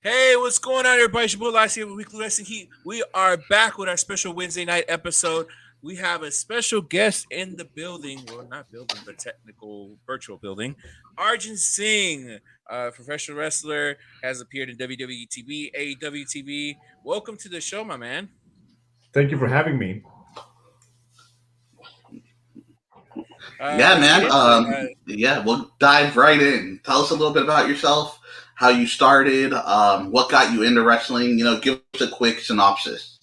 Hey, what's going on, everybody? It's your boy Lassie with Weekly Wrestling Heat. We are back with our special Wednesday night episode. We have a special guest in the building. Well, not building, but technical virtual building. Arjun Singh, professional wrestler, has appeared in WWE TV, AEW TV. Welcome to the show, my man. Thank you for having me. Yeah, Let's get man. into it. Yeah, we'll dive right in. Tell us a little bit about yourself, how you started, what got you into wrestling. Give us a quick synopsis.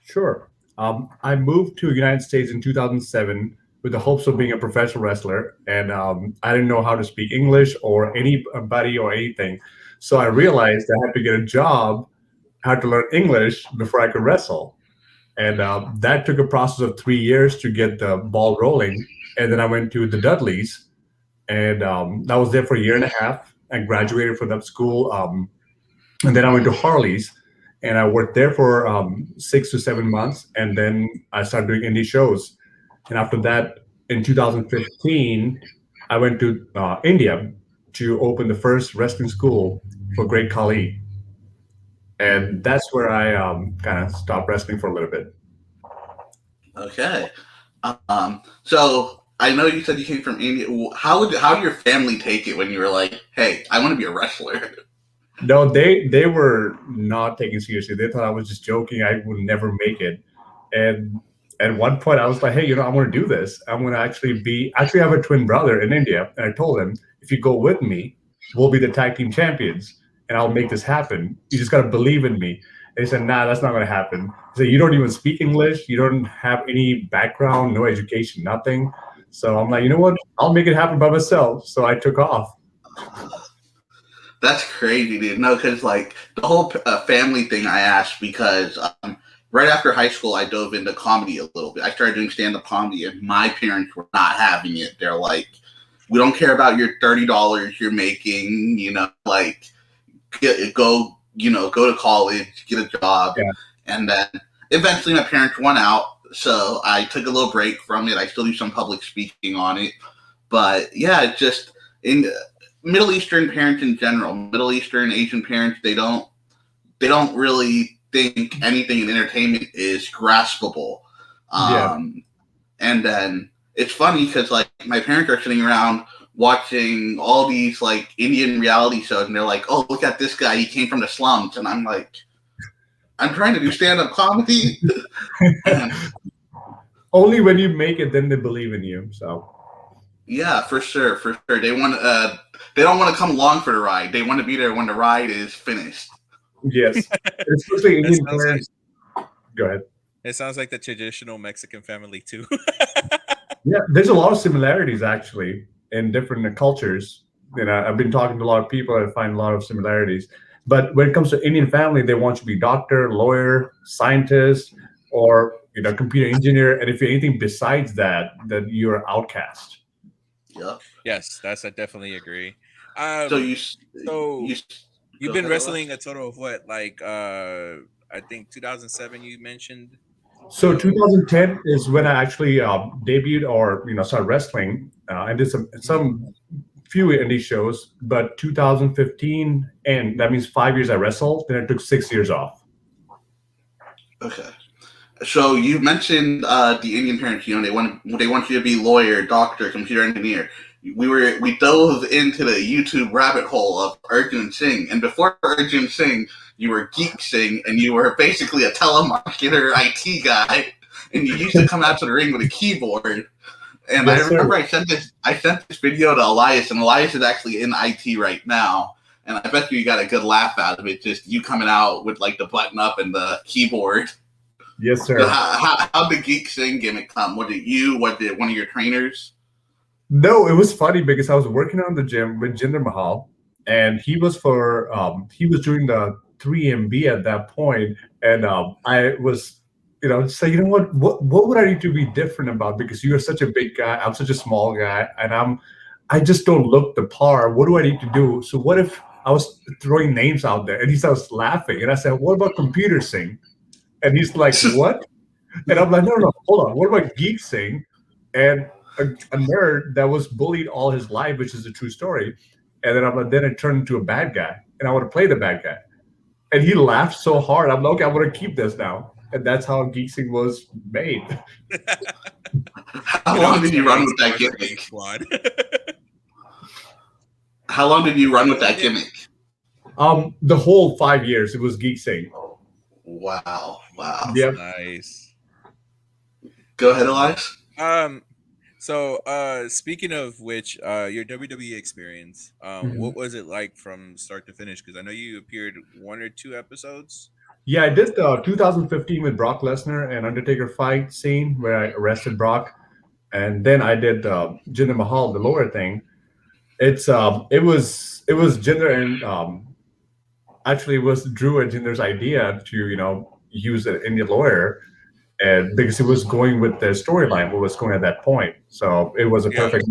Sure. I moved to the United States in 2007 with the hopes of being a professional wrestler, and I didn't know how to speak English or anybody or anything. So I realized I had to get a job, I had to learn English before I could wrestle. And that took a process of 3 years to get the ball rolling. And then I went to the Dudleys, and I was there for a year and a half. I graduated from that school. And then I went to Harley's, and I worked there for 6 to 7 months, and then I started doing indie shows. And after that, in 2015, I went to India to open the first wrestling school for Great Khali, and that's where I kind of stopped wrestling for a little bit. Okay. So I know you said you came from India. How did your family take it when you were like, "Hey, I want to be a wrestler"? No, they were not taking seriously. They thought I was just joking. I would never make it. And at one point, I was like, "Hey, I want to do this. I'm going to actually be. Actually, I have a twin brother in India, and I told him if you go with me, we'll be the tag team champions, and I'll make this happen. You just got to believe in me." And he said, "Nah, that's not going to happen." He said, "You don't even speak English. You don't have any background, no education, nothing." So I'm like, you know what? I'll make it happen by myself. So I took off. That's crazy, dude. No, because like the whole family thing, I asked because right after high school, I dove into comedy a little bit. I started doing stand-up comedy, and my parents were not having it. They're like, "We don't care about your $30 you're making. Like go to college, get a job." Yeah. And then eventually, my parents went out, so I took a little break from it. I still do some public speaking on it, but yeah, it's just in Middle Eastern parents in general, Middle Eastern Asian parents, they don't really think anything in entertainment is graspable. Yeah. And then it's funny because like my parents are sitting around watching all these like Indian reality shows, and they're like, "Oh, look at this guy! He came from the slums," and I'm like, "I'm trying to do stand-up comedy." And Only when you make it, then they believe in you. So yeah, for sure, for sure. They don't want to come along for the ride. They want to be there when the ride is finished. yes, especially That Indian sounds like parents. Go ahead. it sounds like the traditional Mexican family too. Yeah, there's a lot of similarities actually in different cultures. I've been talking to a lot of people. I find a lot of similarities. But when it comes to Indian family, they want you to be doctor, lawyer, scientist, or computer engineer. And if you're anything besides that, then you're outcast. Yeah. Yes, I definitely agree. So Um, you so you you've go been ahead, Ola. wrestling a total of what, like I think 2007 you mentioned. So So 2010 is when I actually debuted or started wrestling. I did mhm. some few indie shows, but 2015, and that means 5 years I wrestled. Then I took 6 years off. Okay. So you mentioned the Indian parents. They want you to be lawyer, doctor, computer engineer. We dove into the YouTube rabbit hole of Arjun Singh, and before Arjun Singh, you were Geek Singh, and you were basically a telemarketer IT guy, and you used to come out to the ring with a keyboard. And I Yes, sir. remember I sent this video to Elias, and Elias is actually in IT right now. And I bet you got a good laugh out of it, just you coming out with like the button up and the keyboard. Yes, So sir. how did Geek Sing gimmick come? Was it you? Was it one of your trainers? No, it was funny because I was working on the gym with Jinder Mahal, and he was doing the 3MB at that point, and I was say what would I need to be different about, because you are such a big guy, I'm such a small guy, and I just don't look the par. What do I need to do? So what if I was throwing names out there, and he starts laughing, and I said, what about Computer Sing? And he's like, what? And I'm like, no, no, no, hold on. What about Geek Sing? And a nerd that was bullied all his life, which is a true story. And then I'm like, then it turned into a bad guy, and I want to play the bad guy. And he laughed so hard. I'm like, okay, I'm gonna keep this now. And that's how Geek Singh was made. How You know, long it's did you funny. run He's with that part of the Geek gimmick? Squad. How long did you run with How long that did? gimmick? The whole 5 years it was Geek Singh. Wow, wow. Yeah. Nice. Go ahead, Oh man. Elias. Um. So, speaking of which, your WWE experience, Mhm. what was it like from start to finish? Because I know you appeared one or two episodes. Yeah, I did the 2015 with Brock Lesnar and Undertaker fight scene where I arrested Brock, and then I did Jinder Mahal, the lower thing. It was Jinder and actually it was Drew and Jinder's idea to use an Indian lawyer, and because it was going with the storyline, what was going at that point, so it was a Yeah. perfect.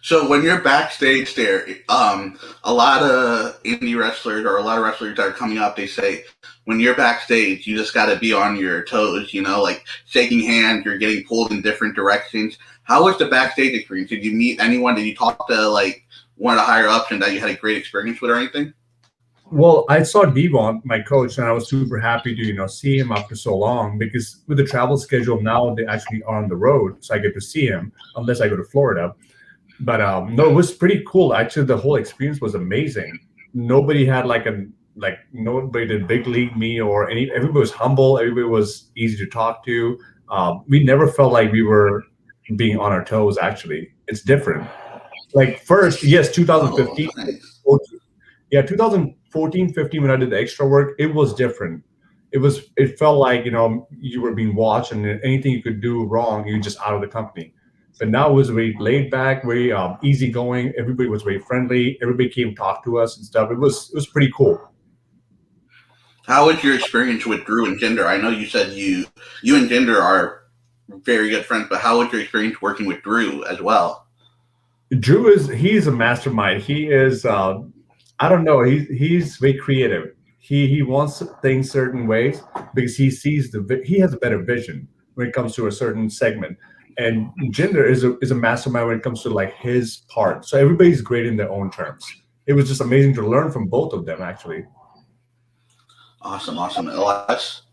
So when you're backstage there, a lot of indie wrestlers or a lot of wrestlers that are coming up, they say when you're backstage, you just got to be on your toes. Like shaking hands, you're getting pulled in different directions. How was the backstage experience? Did you meet anyone? Did you talk to like one of the higher ups and that you had a great experience with or anything? Well, I saw Devon, my coach, and I was super happy to see him after so long because with the travel schedule now, they actually are on the road, so I get to see him unless I go to Florida. But no, it was pretty cool. Actually, the whole experience was amazing. Nobody had nobody did big league me or any. Everybody was humble. Everybody was easy to talk to. We never felt like we were being on our toes. Actually, it's different. Like first, yes, Oh, 2015. nice. Yeah, 2014, 15, when I did the extra work, it was different. It felt like, you were being watched and anything you could do wrong, you just out of the company. But now it was very laid back, very easygoing. Everybody was very friendly. Everybody came talk to us and stuff. It was pretty cool. How was your experience with Drew and Jinder? I know you said you and Jinder are very good friends, but how was your experience working with Drew as well? He's a mastermind. He is I don't know, he's very creative. He wants things certain ways because he has a better vision when it comes to a certain segment. And Jinder is a mastermind when it comes to like his part. So everybody's great in their own terms. It was just amazing to learn from both of them actually. Awesome, awesome. Elias?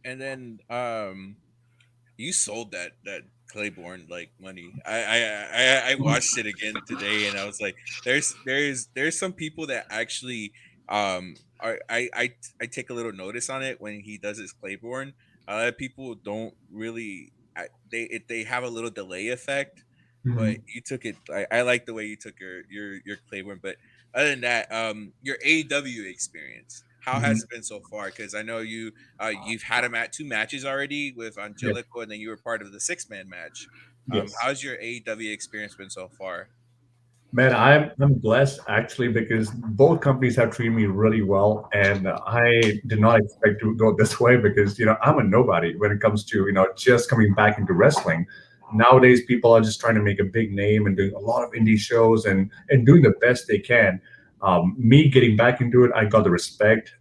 And then you sold that Claiborne like money. I watched it again today, and I was like, there's some people that actually are I take a little notice on it when he does his Claiborne. A lot of people don't really they have a little delay effect, but Mhm. you took it. I like the way you took your Claiborne, but other than that, your AEW experience. How has Mhm. it been so far? Because I know you've had him at two matches already with Yes. Angelico, and then you were part of the six-man match. Yes. How's your AEW experience been so far? Man, I'm blessed actually because both companies have treated me really well, and I did not expect to go this way because I'm a nobody when it comes to just coming back into wrestling. Nowadays, people are just trying to make a big name and doing a lot of indie shows and doing the best they can. Me getting back into it, I got the respect.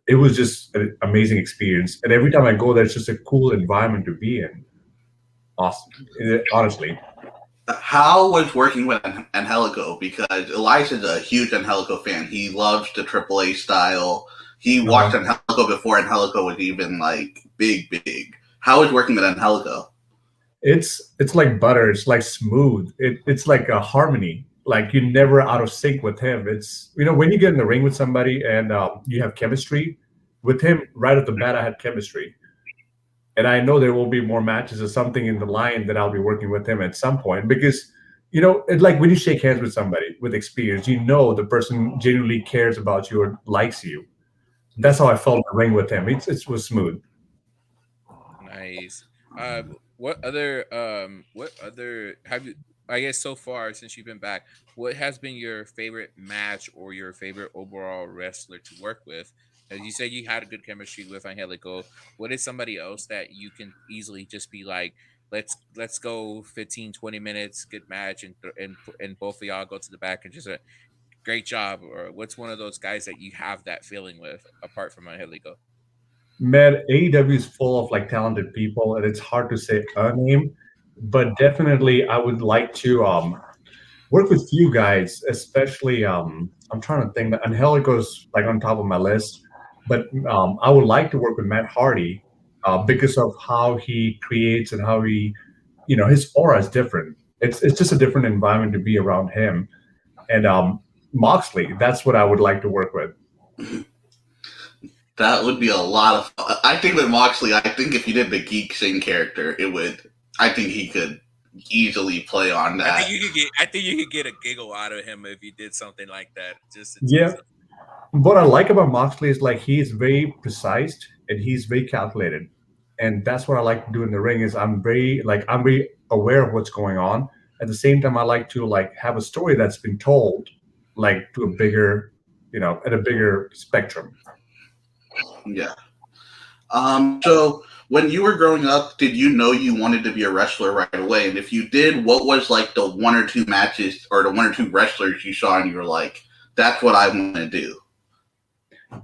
It was just an amazing experience, and every time I go there, it's just a cool environment to be in. Awesome, honestly. How was working with Angelico? Because Elias is a huge Angelico fan. He loves the AAA style. He watched Angelico before Angelico was even like big, big. How was working with Angelico? It's like butter. It's like smooth. It's like a harmony. Like you're never out of sync with him. It's when you get in the ring with somebody and you have chemistry with him right off the bat. I had chemistry, and I know there will be more matches or something in the line that I'll be working with him at some point because it's like when you shake hands with somebody with experience, the person genuinely cares about you or likes you. That's how I felt in the ring with him. It was smooth. Nice. What other have you? I guess so far since you've been back, what has been your favorite match or your favorite overall wrestler to work with? As you said, you had a good chemistry with Angelico. What is somebody else that you can easily just be like, let's go 15, 20 minutes, good match, and both of y'all go to the back and just a great job? Or what's one of those guys that you have that feeling with apart from Angelico? Man, AEW is full of like talented people, and it's hard to say a name, but definitely I would like to. worked with few guys, especially I'm trying to think. Angelico's like on top of my list, but I would like to work with Matt Hardy because of how he creates and how he, his aura is different. It's just a different environment to be around him. And Moxley, that's what I would like to work with. That would be a lot of fun. I think with Moxley, I think if you did the Geek Sing character, it would. I think he could easily play on that. I think you could get a giggle out of him if you did something like that. Just Yeah. What I like about Moxley is like he is very precise and he's very calculated, and that's what I like to do in the ring. Is I'm very aware of what's going on. At the same time, I like to like have a story that's been told like to a bigger, at a bigger spectrum. Yeah. So when you were growing up, did you know you wanted to be a wrestler right away? And if you did, what was like the one or two matches or the one or two wrestlers you saw and you were like, that's what I want to do?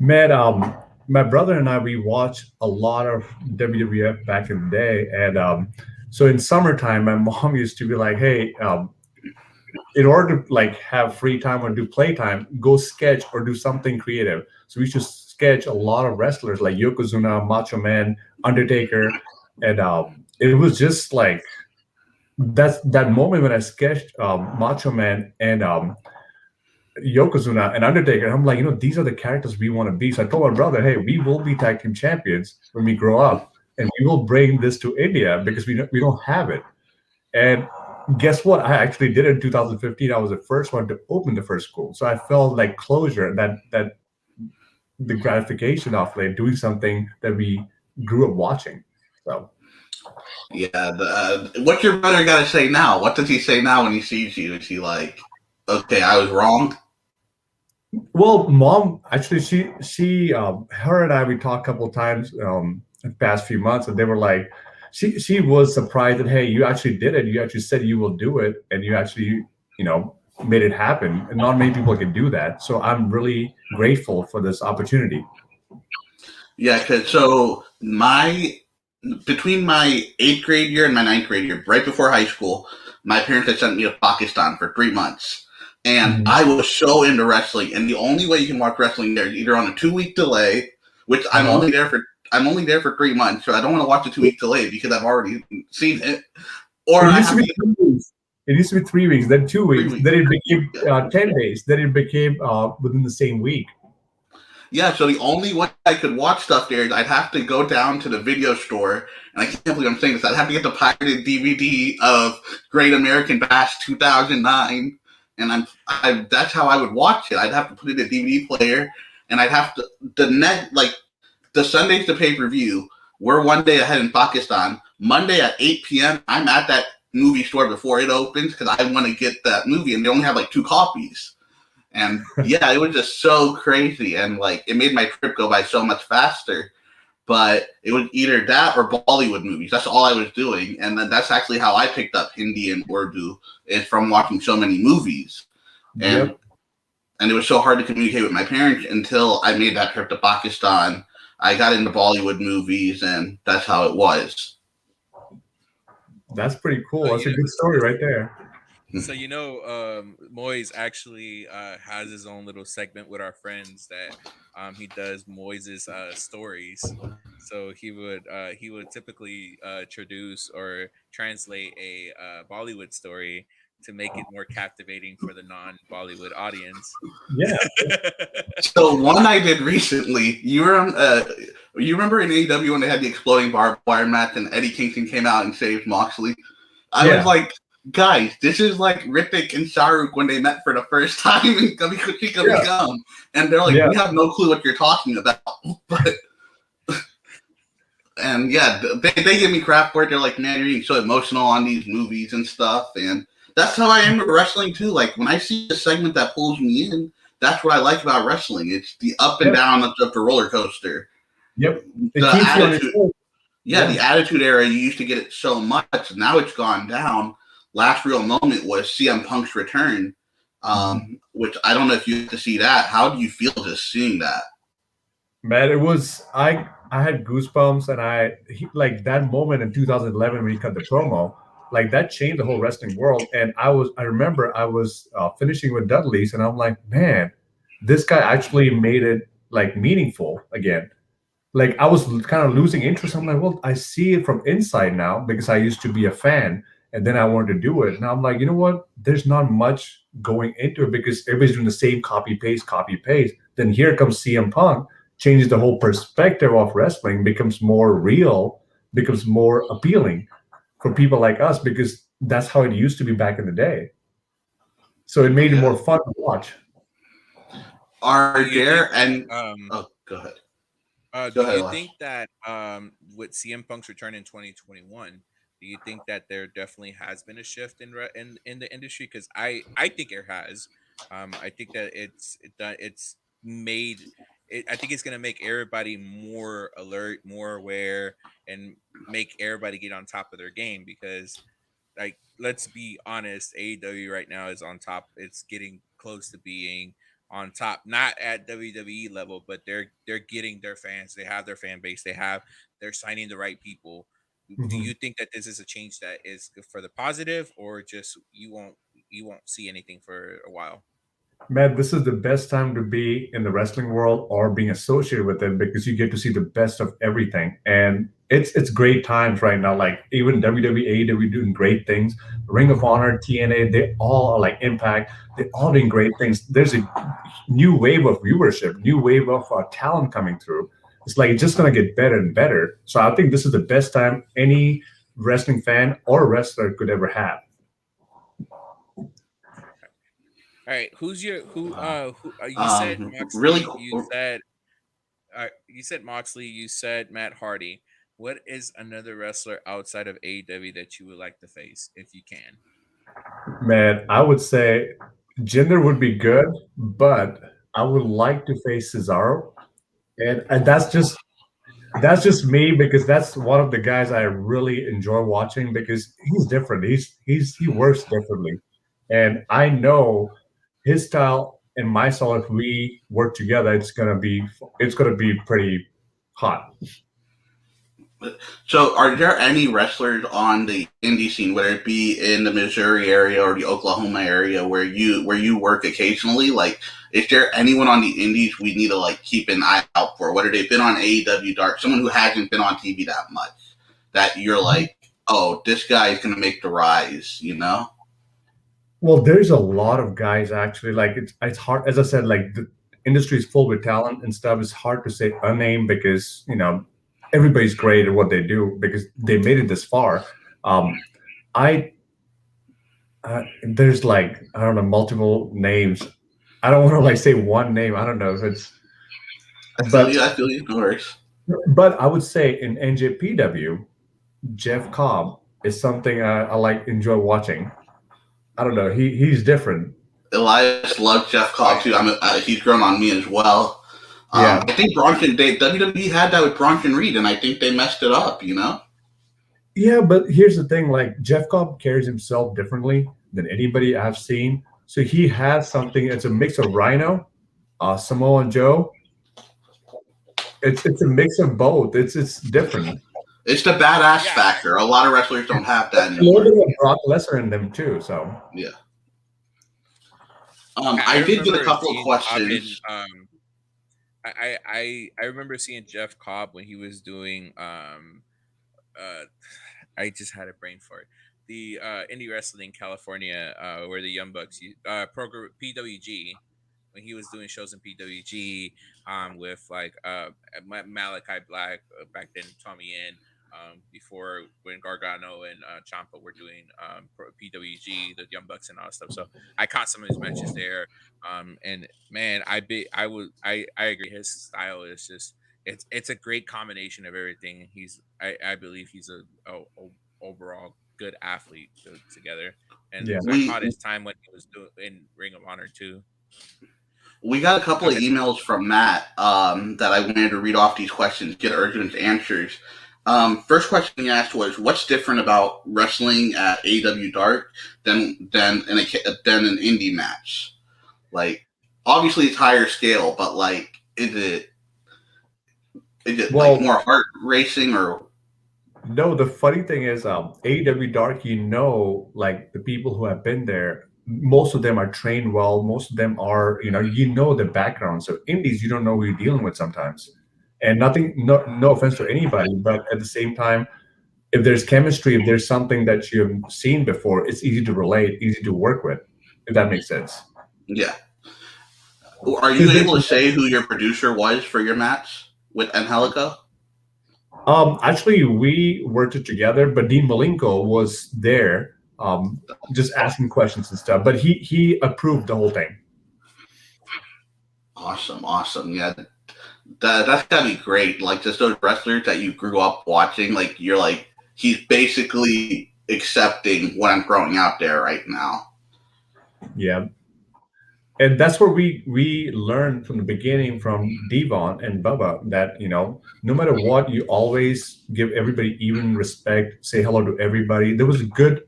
Man, my brother and I, we watched a lot of WWF back in the day, and so in summertime, my mom used to be like, "Hey, in order to like have free time or do playtime, go sketch or do something creative." So we used to sketch a lot of wrestlers like Yokozuna, Macho Man, Undertaker, and it was just like that's that moment when I sketched Macho Man and Yokozuna and Undertaker. I'm like, these are the characters we want to be. So I told my brother, hey, we will be tag team champions when we grow up, and we will bring this to India because we don't have it. And guess what? I actually did it in 2015. I was the first one to open the first school, so I felt like closure, that the gratification of like doing something that we grew up watching. So yeah, what's your brother got to say now? What does he say now when he sees you? Is he like, okay, I was wrong? Well, mom actually, her and I, we talked a couple of times in the past few months, and they were like, she was surprised that hey, you actually did it. You actually said you will do it, and you actually made it happen. And not many people can do that. So I'm really grateful for this opportunity. Yeah, because so between my 8th grade year and my 9th grade year, right before high school, my parents had sent me to Pakistan for 3 months. And I was so into wrestling. And the only way you can watch wrestling there is either on a 2-week delay, which I'm only there for 3 months, so I don't want to watch a 2-week delay because I've already seen it. Or it used to be 3 weeks. It used to be 3 weeks, then 2 weeks, then it became 10 days, then it became within the same week. Yeah, so the only way I could watch stuff there is I'd have to go down to the video store, and I can't believe I'm saying this, I'd have to get the pirated DVD of Great American Bash 2009, and that's how I would watch it. I'd have to put it in a DVD player, and I'd have to, the Sundays to pay-per-view, we're one day ahead in Pakistan. Monday at 8 p.m., I'm at that movie store before it opens because I want to get that movie, and they only have like 2 copies. And yeah, it was just so crazy, and like it made my trip go by so much faster. But it was either that or Bollywood movies. That's all I was doing, and then that's actually how I picked up Hindi and Urdu, is from watching so many movies. And and it was so hard to communicate with my parents until I made that trip to Pakistan. I got into Bollywood movies, and that's how it was. That's pretty cool. That's a good story right there. So Moise actually has his own little segment with our friends that he does Moise's stories. So he would typically introduce or translate a Bollywood story to make it more captivating for the non-Bollywood audience. Yeah. So one I did recently, you remember in AEW when they had the exploding barbed wire match and Eddie Kingston came out and saved Moxley? I was like, guys, this is like Hrithik and Shahrukh when they met for the first time in Kabhi Khushi Kabhi Gham. And they're like, we have no clue what you're talking about. But and yeah, they give me crap for it. They're like, man, you're getting so emotional on these movies and stuff. And that's how I am with wrestling too. Like when I see a segment that pulls me in, that's what I like about wrestling. It's the up and down of the roller coaster. Yep. The attitude. Yeah, the Attitude Era, you used to get it so much. Now it's gone down. Last real moment was CM Punk's return, which I don't know if you get to see that. How do you feel just seeing that? Man, it was I had goosebumps, and like that moment in 2011 when he cut the promo. Like that changed the whole wrestling world. And I remember I was finishing with Dudley's, and I'm like, man, this guy actually made it like meaningful again. Like I was kind of losing interest. I'm like, well, I see it from inside now because I used to be a fan, and then I wanted to do it. Now I'm like, you know what? There's not much going into it because everybody's doing the same copy paste, copy paste. Then here comes CM Punk, changes the whole perspective of wrestling, becomes more real, becomes more appealing for people like us because that's how it used to be back in the day. So it made it Yeah. more fun to watch. Are Do you think there that and oh, go ahead. do Go ahead, you Lash. think that with CM Punk's return in 2021, do you think that there definitely has been a shift in the industry? Because I think it has. I think that it's made it. I think it's gonna make everybody more alert, more aware, and make everybody get on top of their game because like let's be honest, AEW right now is on top. It's getting close to being on top, not at WWE level, but they're getting their fans. They have their fan base. They're signing the right people. Do Mhm. you think that this is a change that is good for the positive, or just you won't see anything for a while? Man, this is the best time to be in the wrestling world or being associated with it because you get to see the best of everything. And it's great times right now. Like even WWE, AEW doing great things. Ring of Honor, TNA, they all are like Impact. They're all doing great things. There's a new wave of viewership, new wave of talent coming through. It's like it's just gonna get better and better. So I think this is the best time any wrestling fan or wrestler could ever have. All right, who's your who you said Really, Moxley, you said Moxley, you said Matt Hardy. What is another wrestler outside of AEW that you would like to face if you can? Man, I would say Jinder would be good, but I would like to face Cesaro, and that's just me because that's one of the guys I really enjoy watching because he's different. He works differently, and I know his style and my style. If we work together, it's gonna be pretty hot. so are there any wrestlers on the indie scene, whether it be in the Missouri area or the Oklahoma area, where you work occasionally? Like, is there anyone on the indies we need to like keep an eye out for? Whether they've been on AEW Dark, someone who hasn't been on TV that much, that you're like, oh, this guy is gonna make the rise, you know? Well, there's a lot of guys actually. Like it's hard, as I said. Like the industry is full with talent and stuff. It's hard to say a name because everybody's great at what they do because they made it this far. I There's like I don't know multiple names. I don't want to like say one name. I don't know if it's I feel but you. I feel you. No worries. but I would say in NJPW, Jeff Cobb is something I like enjoy watching. I don't know. He's different. Elias loves Jeff Oh Cobb too. yeah. He's grown on me as well. Yeah. I think WWE had that with Bronson Reed, and I think they messed it up. You know. Yeah, but here's the thing: like Jeff Cobb carries himself differently than anybody I've seen. So he has something. It's a mix of Rhino, Samoa Joe. It's a mix of both. It's different. It's the badass Yeah. factor. A lot of wrestlers don't have that A little anymore. bit of Brock Lesnar in them too. So Yeah. I I did get a remember couple of seeing Cobb in questions. I remember seeing Jeff Cobb when he was doing uh I just had a brain for it. The indie wrestling California where the Young Bucks program PWG when he was doing shows in PWG with like Malachi Black back then Tommy Inn before when Gargano and Ciampa were doing PWG the Young Bucks and all that stuff. So I caught some of his matches there and man I agree his style is just it's a great combination of everything. I believe he's a overall good athlete together. And yeah. I We caught his time when he was doing in Ring of Honor too. we got a couple Go of ahead. emails from Matt that I wanted to read off these questions, get Arjun's answers. First question he asked was, "What's different about wrestling at AW Dark than an indie match? Like, obviously it's higher scale, but like, is it like Well, more heart racing or No, the funny thing is, AEW Dark, like the people who have been there, most of them are trained well. Most of them are, the background. So indies, you don't know who you're dealing with sometimes. And nothing, no offense to anybody, but at the same time, if there's chemistry, if there's something that you've seen before, it's easy to relate, easy to work with, if that makes sense. Yeah. Are you Because able to say who your producer was for your match with Angelico? actually, we worked it together, but Dean Malenko was there, just asking questions and stuff. But he approved the whole thing. Awesome, awesome. Yeah, that's gotta be great. Like just those wrestlers that you grew up watching, like you're like he's basically accepting what I'm throwing out there right now. Yeah, and that's where we learned from the beginning from Devon and Bubba that no matter what, you always give everybody even respect, say hello to everybody. There was good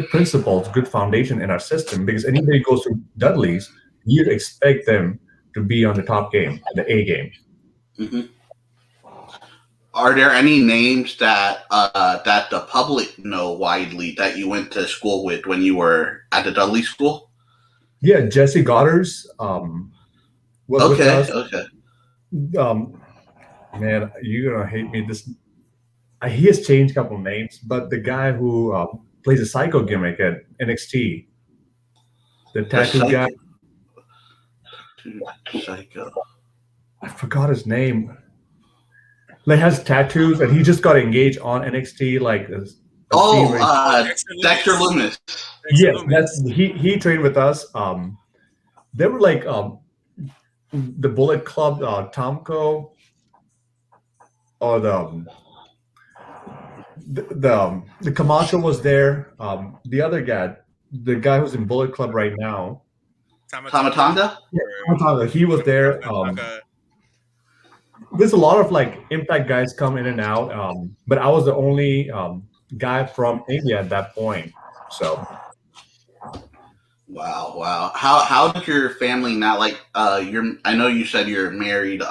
principles, good foundation in our system because anybody goes to Dudley's, you'd expect them to be on the top game, the A game. Hmm. Are there any names that the public know widely that you went to school with when you were at the Dudley School? Yeah, Jesse Goddard's was with Okay, us. okay. Um, man, you're gonna hate me. He has changed a couple names, but the guy who plays a psycho gimmick at NXT, the The tattoo guy, psycho. Psycho. I forgot his name. Like has tattoos, and he just got engaged on NXT, like a scene Oh, where Dexter Loomis. yes, that's he trained with us. They were like the Bullet Club, Tomko, or the Camacho was there. The other guy, the guy who's in Bullet Club right now, Tamatanga. Tamatanga? yeah, he was there. There's a lot of like Impact guys come in and out, but I was the only guy from India at that point. So Wow, wow. How did your family not like you're I know you said you're married,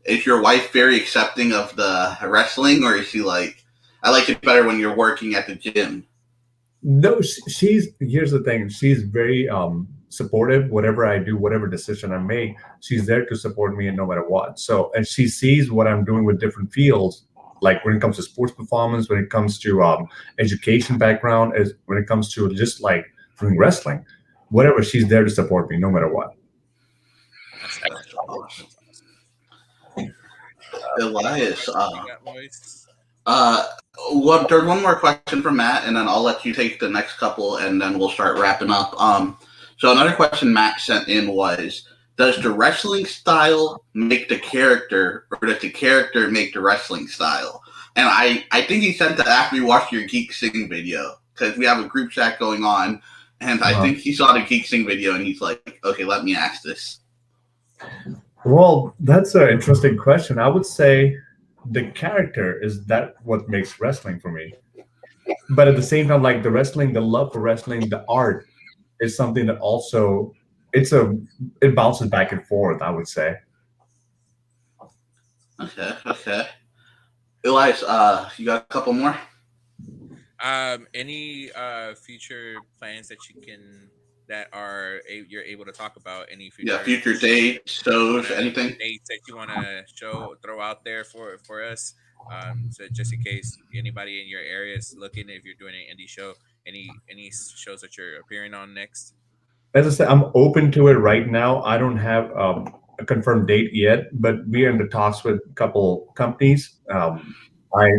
is your wife very accepting of the wrestling or is she like I like it better when you're working at the gym? no, she's here's the thing. She's very supportive. Whatever I do, whatever decision I make, she's there to support me, and no matter what. So, and she sees what I'm doing with different fields, like when it comes to sports performance, when it comes to education background, as when it comes to just like doing wrestling, whatever. She's there to support me, no matter what. That's That's awesome. awesome. That's awesome. Elias, You got, Moise? uh there's one more question from Matt and then I'll let you take the next couple and then we'll start wrapping up. So another question Matt sent in was does the wrestling style make the character or does the character make the wrestling style? And I think he sent that after he watched your Geek Sing video because we have a group chat going on and I think he saw the Geek Sing video and he's like, okay, let me ask this. Well, that's an interesting question. I would say the character is that what makes wrestling for me. But at the same time, like the wrestling, the love for wrestling, the art is something that also it's a it bounces back and forth, I would say. Okay, okay. Elias, you got a couple more? Any future plans that you can that you're able to talk about? Any Yeah, future future dates, shows, anything? dates that you want to throw out there for us? So just in case anybody in your area is looking, if you're doing an indie show, any shows that you're appearing on next? As I said, I'm open to it right now. I don't have a confirmed date yet, but we are in the talks with a couple companies. I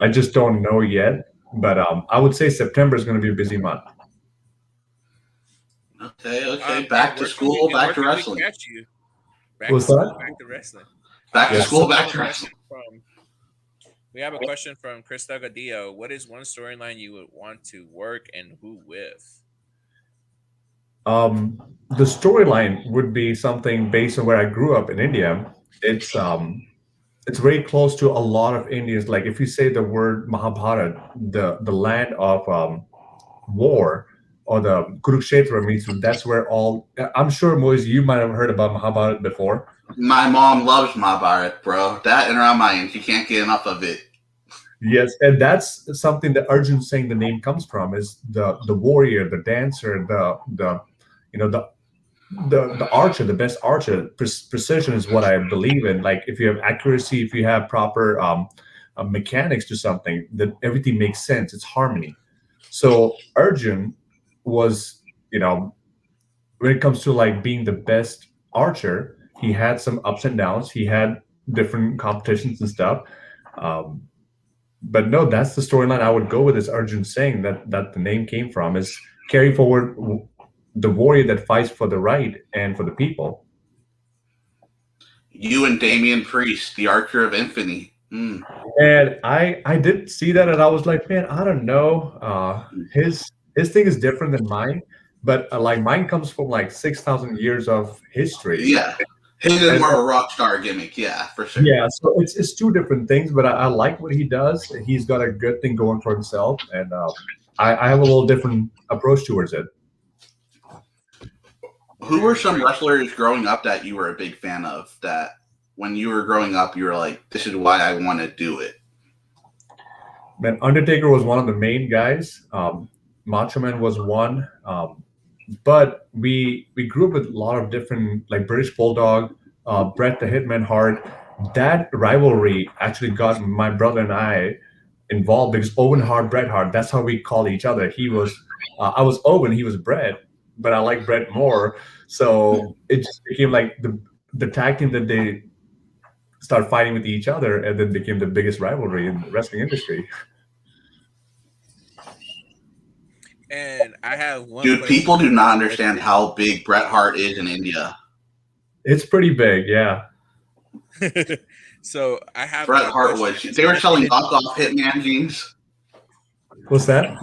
I just don't know yet, but I would say September is going to be a busy month. Okay, okay. And Back to school, back where to can we wrestling. catch you? Back to What's school, that? back to wrestling. Back to Yes. school, We have back a to question wrestling. from we have a question from Chris Dagadio. What is one storyline you would want to work and who with? The storyline would be something based on where I grew up in India. It's very close to a lot of Indians. Like if you say the word Mahabharat, the land of war, or the Kurukshetra means that's where all. I'm sure, Moise, you might have heard about Mahabharat before. My mom loves Mahabharat, bro. That and Ramayana. She can't get enough of it. Yes, and that's something that Arjun saying the name comes from is the warrior, the dancer, the you know the archer, the best archer. Precision is what I believe in. Like if you have accuracy, if you have proper mechanics to something, that everything makes sense. It's harmony. So Arjun was, when it comes to like being the best archer, he had some ups and downs. He had different competitions and stuff. Um, but no, that's the storyline I would go with. Is Arjun saying that the name came from is carry forward the warrior that fights for the right and for the people. You and Damian Priest, the Archer of Infinity. And I did see that, and I was like, man, I don't know. His thing is different than mine, but like mine comes from like 6,000 years of history. Yeah. His is And more of a rock star gimmick, yeah, for sure. yeah, so it's two different things, but I like what he does. He's got a good thing going for himself, and I have a little different approach towards it. Who were some wrestlers growing up that you were a big fan of that when you were growing up you were like, this is why I want to do it? Man, Undertaker was one of the main guys. Macho Man was one. But we grew up with a lot of different, like British Bulldog, Bret the Hitman Hart. That rivalry actually got my brother and I involved because Owen Hart, Bret Hart. That's how we called each other. I was Owen, he was Bret, but I like Bret more. So it just became like the tag team that they start fighting with each other, and then became the biggest rivalry in the wrestling industry. And I have one. Dude, people do not understand how big Bret Hart is in India. It's pretty big, yeah. So I have Bret Hart was. They were selling knockoff Hitman jeans. What's that?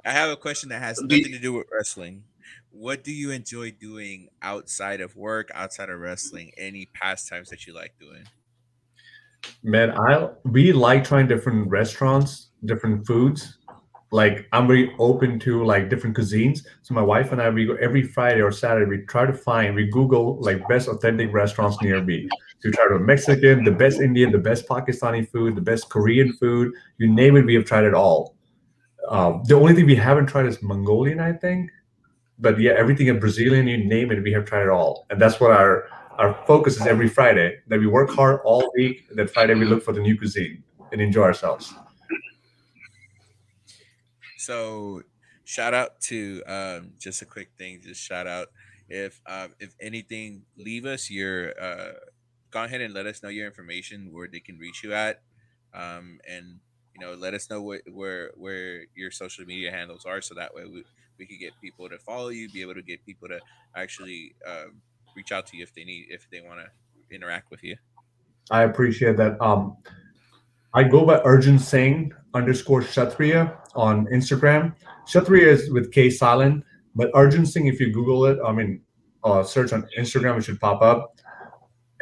I have a question that has nothing to do with wrestling. What do you enjoy doing outside of work, outside of wrestling? Any pastimes that you like doing? Man, we like trying different restaurants, different foods. Like I'm very open to like different cuisines. So my wife and I, we go every Friday or Saturday. We Google like best authentic restaurants near me. So we try to Mexican, the best Indian, the best Pakistani food, the best Korean food. You name it, we have tried it all. The only thing we haven't tried is Mongolian, I think. But yeah, everything in Brazilian, you name it, we have tried it all. And that's what our focus is every Friday. That we work hard all week. And then Friday we look for the new cuisine and enjoy ourselves. So shout out to just a quick thing, just shout out if anything, leave us your go ahead and let us know your information where they can reach you at. And let us know where your social media handles are, so that way we could get people to follow you, be able to get people to actually reach out to you if they want to interact with you. I appreciate that. I go by Arjun Singh _ Kshatriya on Instagram. Kshatriya is with K silent, but Arjun Singh, if you Google it, search on Instagram, it should pop up.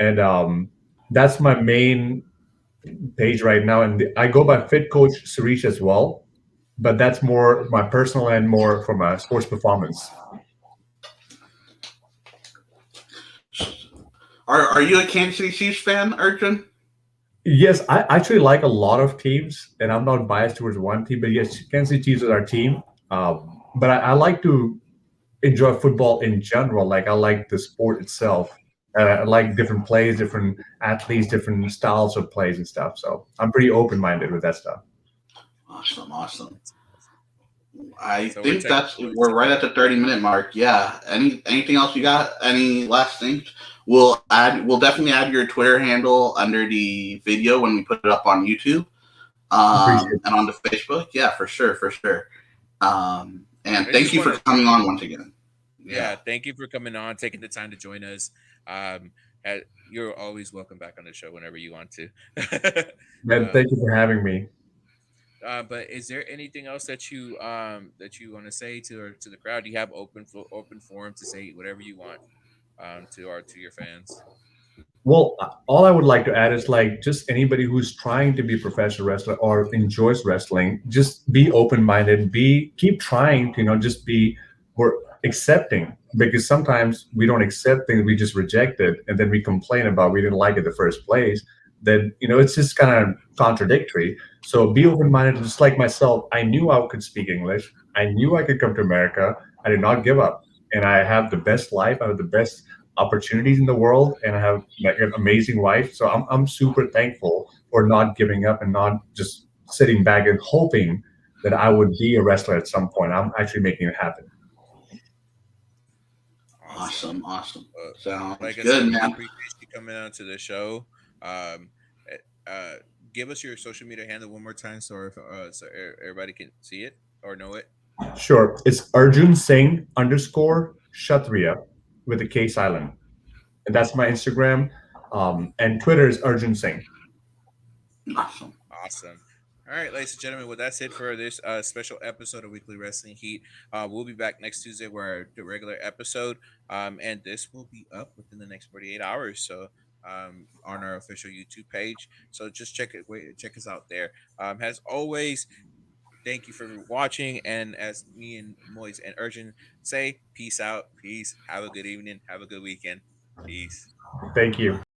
And that's my main page right now. And I go by Fit Coach Suresh as well, but that's more my personal and more for my sports performance. Are you a Kansas City Chiefs fan, Arjun? Yes, I actually like a lot of teams, and I'm not biased towards one team. But yes, Kansas City Chiefs is our team. But I like to enjoy football in general. Like I like the sport itself. I like different plays, different athletes, different styles of plays and stuff. So I'm pretty open minded with that stuff. Awesome. I think we're right at the 30-minute mark. Yeah. Anything else you got? Any last things? We'll definitely add your Twitter handle under the video when we put it up on YouTube, and on the Facebook. Yeah, for sure. And thank you for coming on once again. Yeah, thank you for coming on, taking the time to join us. You're always welcome back on the show whenever you want to. Man, thank you for having me. But is there anything else that you want to say to the crowd? Do you have open forum to say whatever you want to your fans? Well, all I would like to add is like just anybody who's trying to be a professional wrestler or enjoys wrestling, just be open-minded, keep trying to, just be more accepting, because sometimes we don't accept things, we just reject it, and then we complain about we didn't like it in the first place. then it's just kind of contradictory. So be open-minded. Just like myself, I knew I could speak English. I knew I could come to America. I did not give up, and I have the best life. I have the best opportunities in the world, and I have like an amazing wife. So I'm super thankful for not giving up and not just sitting back and hoping that I would be a wrestler at some point. I'm actually making it happen. Awesome. Awesome. Uh, Sounds like I good, said, we man. appreciate you coming on to the show. Um, give us your social media handle one more time, so everybody can see it or know it. Sure. It's Arjun Singh underscore Kshatriya with a K silent. And that's my Instagram. And Twitter is Arjun Singh. Awesome. Awesome. All right, ladies and gentlemen. Well, that's it for this special episode of Weekly Wrestling Heat. We'll be back next Tuesday with the regular episode, and this will be up within the next 48 hours. So, on our official YouTube page. So just check us out there. As always, thank you for watching. And as me and Moise and Urgent say, peace out, peace. Have a good evening. Have a good weekend. Peace. Thank you.